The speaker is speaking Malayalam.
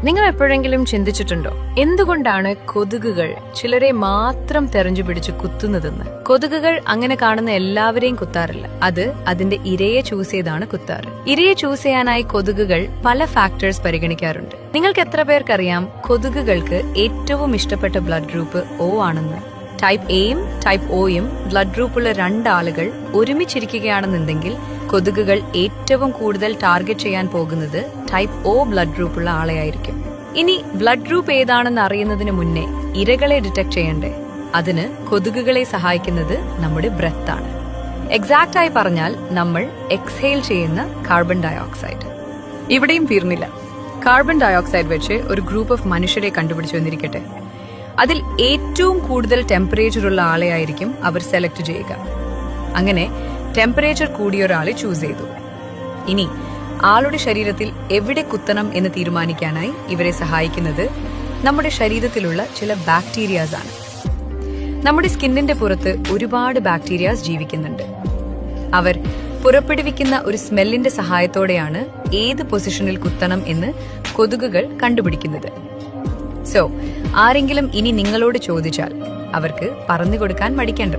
നിങ്ങൾ എപ്പോഴെങ്കിലും ചിന്തിച്ചിട്ടുണ്ടോ എന്തുകൊണ്ടാണ് കൊതുകുകൾ ചിലരെ മാത്രം തെരഞ്ഞുപിടിച്ച് കുത്തുന്നതെന്ന്? കൊതുകുകൾ അങ്ങനെ കാണുന്ന എല്ലാവരെയും കുത്താറില്ല. അത് അതിന്റെ ഇരയെ ചൂസ് ചെയ്താണ് കുത്താറ്. ഇരയെ ചൂസ് ചെയ്യാനായി കൊതുകുകൾ പല ഫാക്ടേഴ്സ് പരിഗണിക്കാറുണ്ട്. നിങ്ങൾക്ക് എത്ര പേർക്കറിയാം കൊതുകുകൾക്ക് ഏറ്റവും ഇഷ്ടപ്പെട്ട ബ്ലഡ് ഗ്രൂപ്പ് O ആണെന്ന്? ടൈപ്പ് എയും ടൈപ്പ് Oയും ബ്ലഡ് ഗ്രൂപ്പുള്ള രണ്ടാളുകൾ ഒരുമിച്ചിരിക്കുകയാണെന്നുണ്ടെങ്കിൽ കൊതുകുകൾ ഏറ്റവും കൂടുതൽ ടാർഗറ്റ് ചെയ്യാൻ പോകുന്നത് ടൈപ്പ് O ബ്ലഡ് ഗ്രൂപ്പുള്ള ആളെയായിരിക്കും. ഇനി ബ്ലഡ് ഗ്രൂപ്പ് ഏതാണെന്ന് അറിയുന്നതിന് മുന്നേ ഇരകളെ ഡിറ്റക്ട് ചെയ്യണ്ടേ? അതിന് കൊതുകുകളെ സഹായിക്കുന്നത് നമ്മുടെ ബ്രെത്ത് ആണ്. എക്സാക്റ്റ് ആയി പറഞ്ഞാൽ നമ്മൾ എക്സ്ഹെയിൽ ചെയ്യുന്ന കാർബൺ ഡയോക്സൈഡ്. ഇവിടെയും തീർന്നില്ല. കാർബൺ ഡയോക്സൈഡ് വെച്ച് ഒരു ഗ്രൂപ്പ് ഓഫ് മനുഷ്യരെ കണ്ടുപിടിച്ചു വന്നിരിക്കട്ടെ. അതിൽ ഏറ്റവും കൂടുതൽ ടെമ്പറേച്ചർ ഉള്ള ആളെയായിരിക്കും അവർ സെലക്ട് ചെയ്യുക. അങ്ങനെ ടെമ്പറേച്ചർ കൂടിയ ഒരാളെ ചൂസ് ചെയ്തു. ഇനി ആളുടെ ശരീരത്തിൽ എവിടെ കുത്തണം എന്ന് തീരുമാനിക്കാനായി ഇവരെ സഹായിക്കുന്നത് നമ്മുടെ ശരീരത്തിലുള്ള ചില ബാക്ടീരിയാസ് ആണ്. നമ്മുടെ സ്കിന്നിന്റെ പുറത്ത് ഒരുപാട് ബാക്ടീരിയാസ് ജീവിക്കുന്നുണ്ട്. അവർ പുറപ്പെടുവിക്കുന്ന ഒരു സ്മെല്ലിന്റെ സഹായത്തോടെയാണ് ഏത് പൊസിഷനിൽ കുത്തണം എന്ന് കൊതുകുകൾ കണ്ടുപിടിക്കുന്നത്. സോ ആരെങ്കിലും ഇനി നിങ്ങളോട് ചോദിച്ചാൽ അവർക്ക് പറഞ്ഞു കൊടുക്കാൻ മടിക്കേണ്ട.